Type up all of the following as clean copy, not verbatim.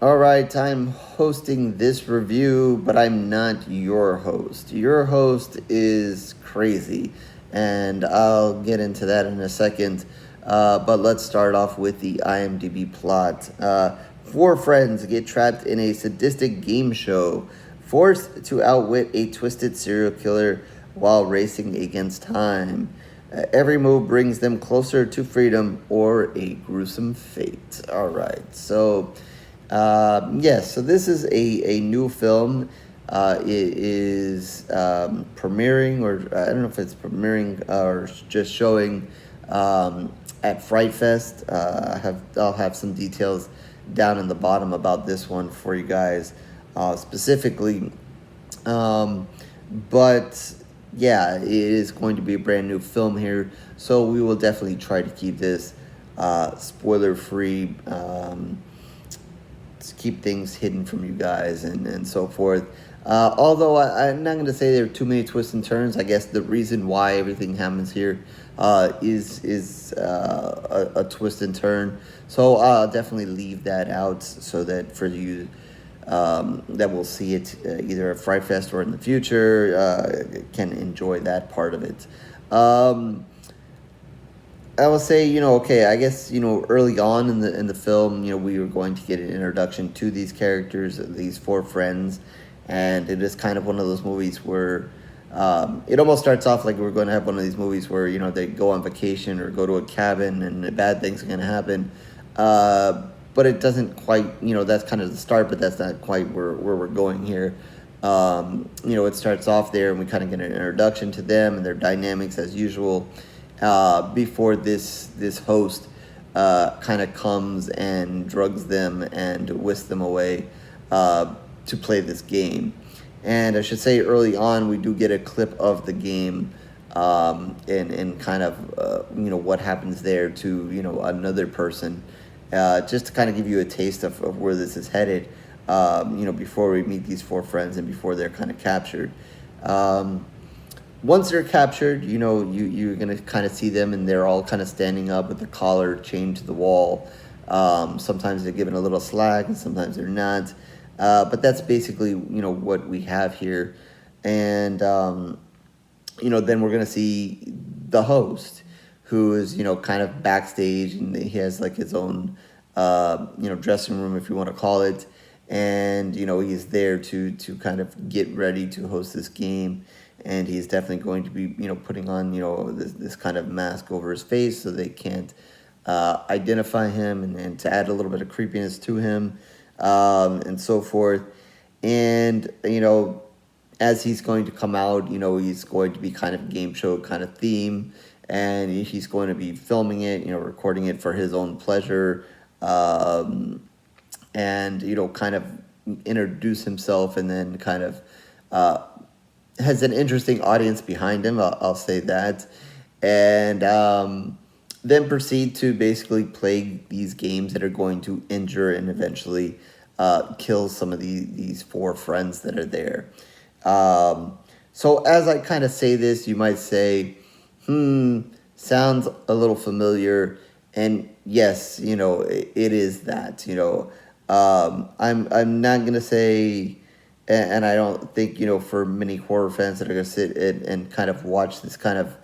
All right, I'm hosting this review, but I'm not your host. Your host is crazy, and I'll get into that in a second. But let's start off with the IMDb plot. Four friends get trapped in a sadistic game show, forced to outwit a twisted serial killer while racing against time. Every move brings them closer to freedom or a gruesome fate. All right, so yes, so this is a new film. It is premiering, or I don't know if it's premiering or just showing at Fright Fest. I'll have some details down in the bottom about this one for you guys specifically. Um, but yeah, it is going to be a brand new film here, so we will definitely try to keep this spoiler free. To keep things hidden from you guys and so forth. Although I'm not going to say there are too many twists and turns. I guess the reason why everything happens here is a twist and turn. So I'll definitely leave that out so that for you that will see it either at Fright Fest or in the future can enjoy that part of it. I will say, okay, I guess, early on in the film, we were going to get an introduction to these characters, these four friends, and it is kind of one of those movies where it almost starts off like we're going to have one of these movies where, they go on vacation or go to a cabin and bad things are going to happen. But it doesn't quite, that's kind of the start, but that's not quite where we're going here. It starts off there and we kind of get an introduction to them and their dynamics as usual. Before this host kind of comes and drugs them and whisks them away to play this game. And I should say early on we do get a clip of the game and kind of what happens there to another person just to kind of give you a taste of where this is headed before we meet these four friends and before they're kind of captured. Once they're captured, you're gonna kind of see them, and they're all kind of standing up with their collar chained to the wall. Sometimes they're given a little slack, and sometimes they're not. But that's basically what we have here, and then we're gonna see the host, who is kind of backstage, and he has like his own dressing room, if you want to call it, and he's there to kind of get ready to host this game. And he's definitely going to be, putting on, this kind of mask over his face so they can't identify him, and to add a little bit of creepiness to him, and so forth. And, as he's going to come out, he's going to be kind of game show kind of theme, and he's going to be filming it, recording it for his own pleasure, and, kind of introduce himself, and then kind of has an interesting audience behind him, I'll say that, and then proceed to basically play these games that are going to injure and eventually kill some of these four friends that are there. So as I kind of say this, you might say, sounds a little familiar, and yes, it is that. I'm not gonna say. And I don't think, for many horror fans that are going to sit and kind of watch this kind of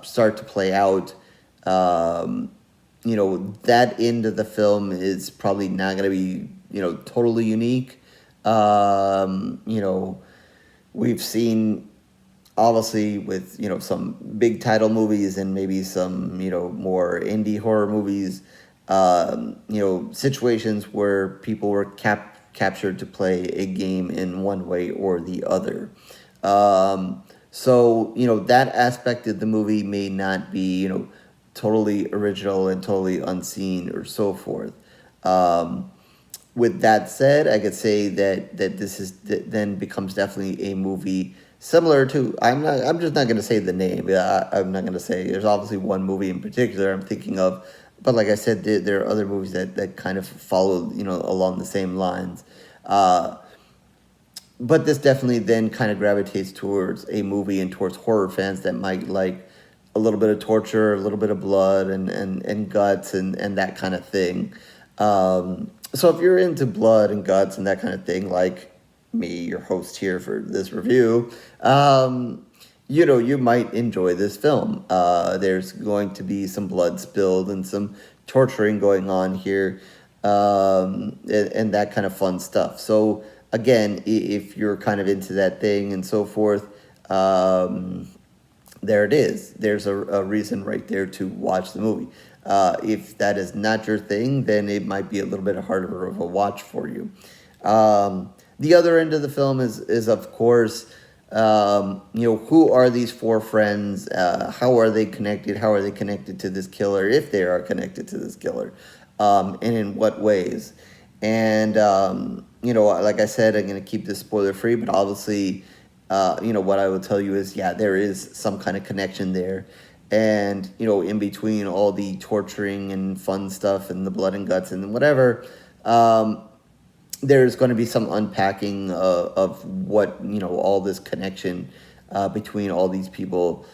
start to play out, that end of the film is probably not going to be, totally unique. We've seen, obviously, with, some big title movies and maybe some, more indie horror movies, situations where people were captured to play a game in one way or the other. So, that aspect of the movie may not be, totally original and totally unseen or so forth. With that said, I could say that this is then becomes definitely a movie similar to, I'm just not going to say the name. I'm not going to say, there's obviously one movie in particular I'm thinking of, but like I said, there are other movies that kind of follow, along the same lines. But this definitely then kind of gravitates towards a movie and towards horror fans that might like a little bit of torture, a little bit of blood and guts and that kind of thing. So if you're into blood and guts and that kind of thing, like me, your host here for this review, you might enjoy this film. There's going to be some blood spilled and some torturing going on here, and that kind of fun stuff. So again, if you're kind of into that thing and so forth, there it is. There's a reason right there to watch the movie. If that is not your thing, then it might be a little bit harder of a watch for you. The other end of the film is of course, who are these four friends? How are they connected? How are they connected to this killer, if they are connected to this killer? And in what ways? And, like I said, I'm going to keep this spoiler free, but obviously, what I will tell you is, yeah, there is some kind of connection there. And, in between all the torturing and fun stuff and the blood and guts and whatever, there's going to be some unpacking of what, all this connection between all these people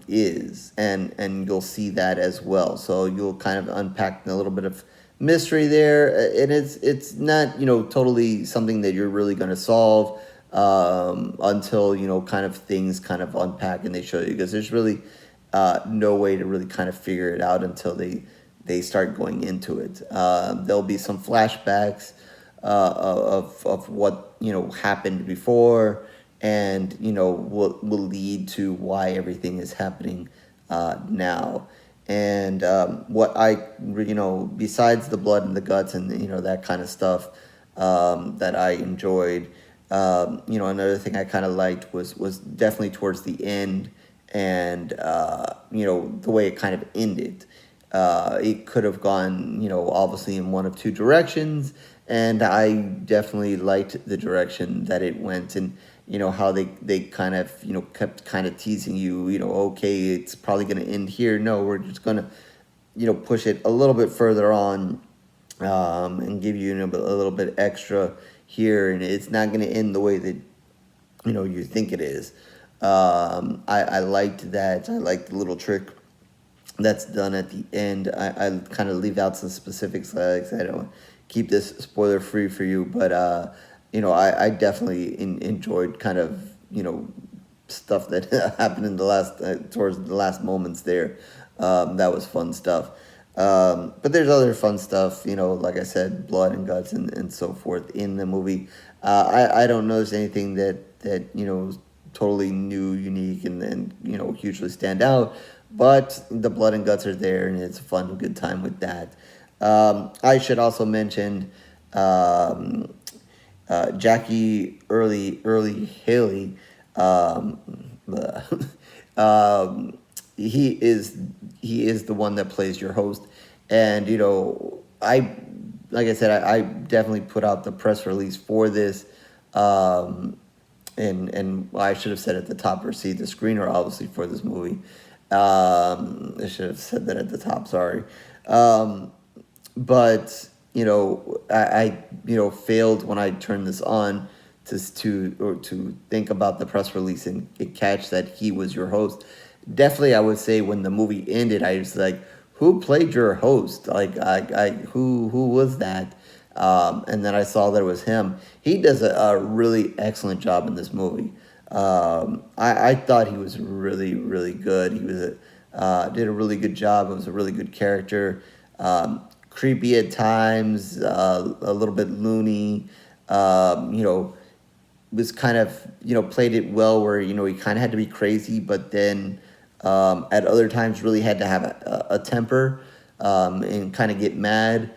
is. And you'll see that as well. So you'll kind of unpack a little bit of mystery there. And it's not, totally something that you're really going to solve until, kind of things kind of unpack and they show you. Because there's really no way to really kind of figure it out until they start going into it. There'll be some flashbacks of what happened before, and will lead to why everything is happening now. And what I besides the blood and the guts and that kind of stuff that I enjoyed, another thing I kind of liked was definitely towards the end, and the way it kind of ended. It could have gone, obviously in one of two directions, and I definitely liked the direction that it went, and how they kind of kept kind of teasing you, okay, it's probably going to end here. No, we're just going to push it a little bit further on, and give you a little bit extra here, and it's not going to end the way that you think it is. I liked that. I liked the little trick that's done at the end. I kind of leave out some specifics. Like I said, I don't want to keep this spoiler free for you, but I definitely enjoyed kind of stuff that happened in the last towards the last moments there. That was fun stuff. But there's other fun stuff, like I said, blood and guts and so forth in the movie. I don't notice anything that totally new, unique, and hugely stand out. But the blood and guts are there, and it's a fun, good time with that. I should also mention Jackie Earle Haley. He is the one that plays your host, and like I said, I definitely put out the press release for this. And I should have said at the top, received the screener, obviously, for this movie. I should have said that at the top, sorry. But, I failed when I turned this on to think about the press release and catch that he was your host. Definitely, I would say when the movie ended, I was like, who played your host? Like, who was that? And then I saw that it was him. He does a really excellent job in this movie. I thought he was really, really good. He was did a really good job. It was a really good character. Creepy at times, a little bit loony. Was kind of played it well where he kind of had to be crazy, but then at other times really had to have a temper and kind of get mad.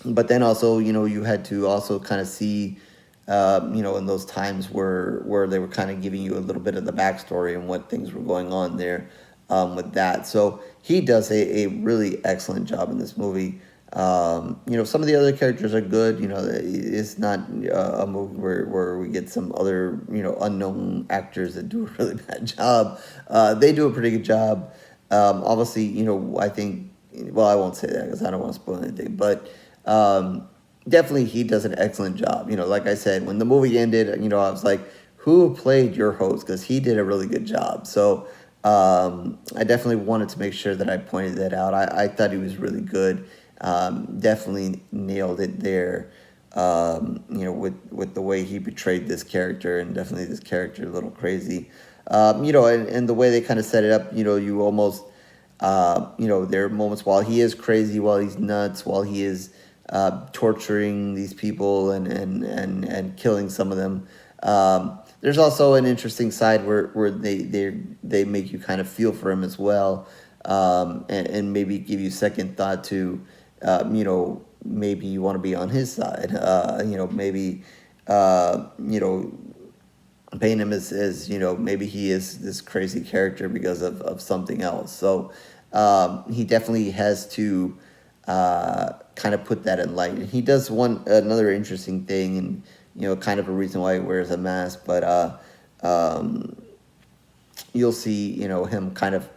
But then also, you had to also kind of see, in those times where they were kind of giving you a little bit of the backstory and what things were going on there with that. So he does a really excellent job in this movie. Some of the other characters are good. It's not a movie where we get some other, unknown actors that do a really bad job. They do a pretty good job. Obviously, I think, well, I won't say that because I don't want to spoil anything, but definitely he does an excellent job. Like I said, when the movie ended, I was like, who played your host? Because he did a really good job. So I definitely wanted to make sure that I pointed that out. I thought he was really good. Definitely nailed it there. With the way he portrayed this character, and definitely this character a little crazy. And the way they kind of set it up, you almost, there are moments while he is crazy, while he's nuts, while he is torturing these people and killing some of them. There's also an interesting side where they make you kind of feel for him as well, and maybe give you second thought to, maybe you want to be on his side. Maybe, paint him as maybe he is this crazy character because of something else. So he definitely has to kind of put that in light. And he does another interesting thing, and kind of a reason why he wears a mask. But you'll see him kind of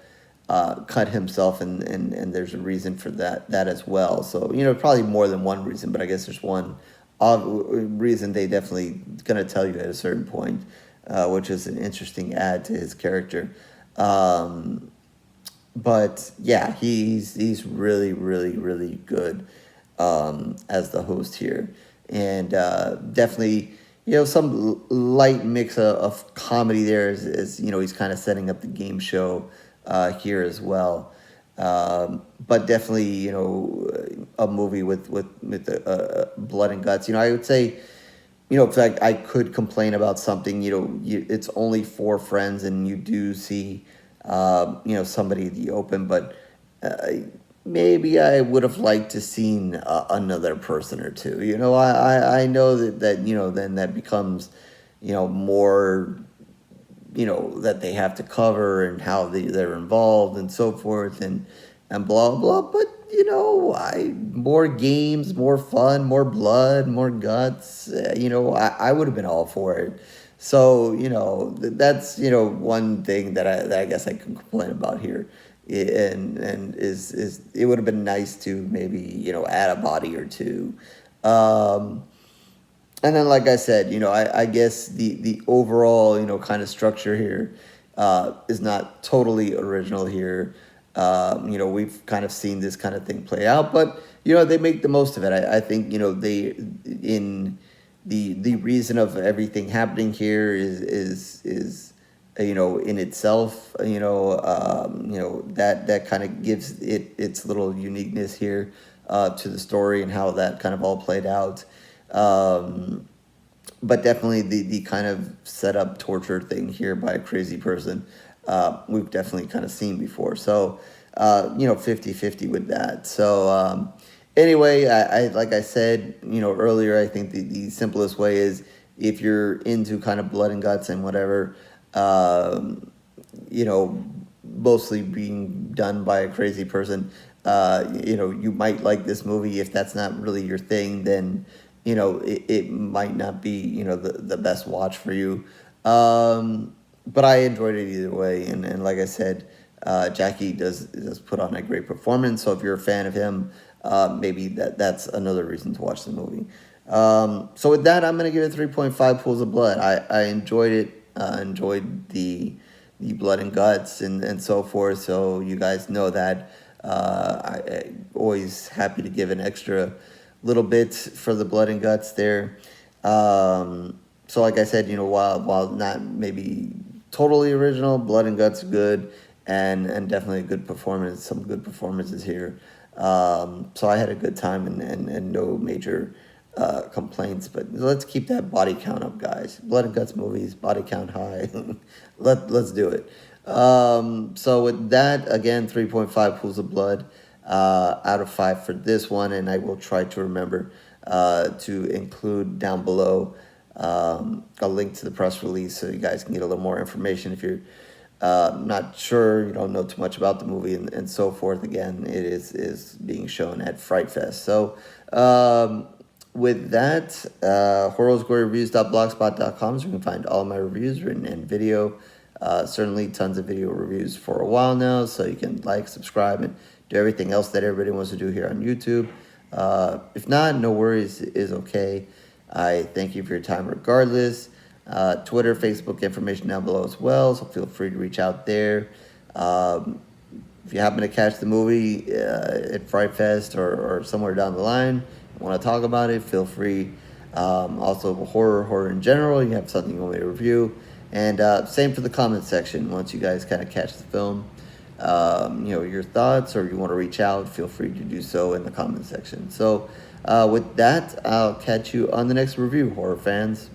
cut himself, and there's a reason for that as well. So probably more than one reason, but I guess there's one reason they definitely gonna tell you at a certain point, which is an interesting add to his character. But yeah, he's really, really, really good as the host here, and definitely some light mix of comedy there, as he's kind of setting up the game show here as well. But definitely a movie with blood and guts. I would say, if I could complain about something, it's only four friends, and you do see, somebody in the open, but maybe I would have liked to seen another person or two. I know that then that becomes, more, that they have to cover, and how they're involved and so forth, and blah blah. But more games, more fun, more blood, more guts. I would have been all for it. So that's one thing that I guess I can complain about here, and is it would have been nice to maybe add a body or two. And then, like I said, I guess the overall kind of structure here is not totally original here. We've kind of seen this kind of thing play out, but they make the most of it. I think they in the reason of everything happening here is in itself, that kind of gives it its little uniqueness here to the story, and how that kind of all played out. But definitely the kind of set up torture thing here by a crazy person, we've definitely kind of seen before. So, 50-50 with that. So, anyway, I like I said, earlier, I think the simplest way is, if you're into kind of blood and guts and whatever, mostly being done by a crazy person, you might like this movie. If that's not really your thing, then it might not be the best watch for you. But I enjoyed it either way, and like I said, Jackie does put on a great performance. So if you're a fan of him, maybe that's another reason to watch the movie. So with that, I'm gonna give it 3.5 pools of blood. I enjoyed it. Enjoyed the blood and guts and so forth. So you guys know that I always happy to give an extra little bit for the blood and guts there. So like I said, while not maybe totally original, blood and guts good, and definitely a good performance, some good performances here. So I had a good time, and no major complaints. But let's keep that body count up, guys. Blood and guts movies, body count high. Let's do it. So with that, again, 3.5 pools of blood out of 5 for this one, and I will try to remember to include down below a link to the press release, so you guys can get a little more information if you're not sure, you don't know too much about the movie, and so forth. Again, it is being shown at Fright Fest. So with that, horrorsgoryreviews.blogspot.com is where you can find all my reviews, written and video. Certainly tons of video reviews for a while now, so you can like, subscribe, and do everything else that everybody wants to do here on YouTube. If not, no worries, is okay. I thank you for your time regardless. Twitter, Facebook, information down below as well, so feel free to reach out there. if you happen to catch the movie at Fright Fest or somewhere down the line, want to talk about it, feel free. Also, horror in general, you have something you want me to review. And same for the comment section. Once you guys kind of catch the film, your thoughts, or you want to reach out, feel free to do so in the comment section. So with that, I'll catch you on the next review, horror fans.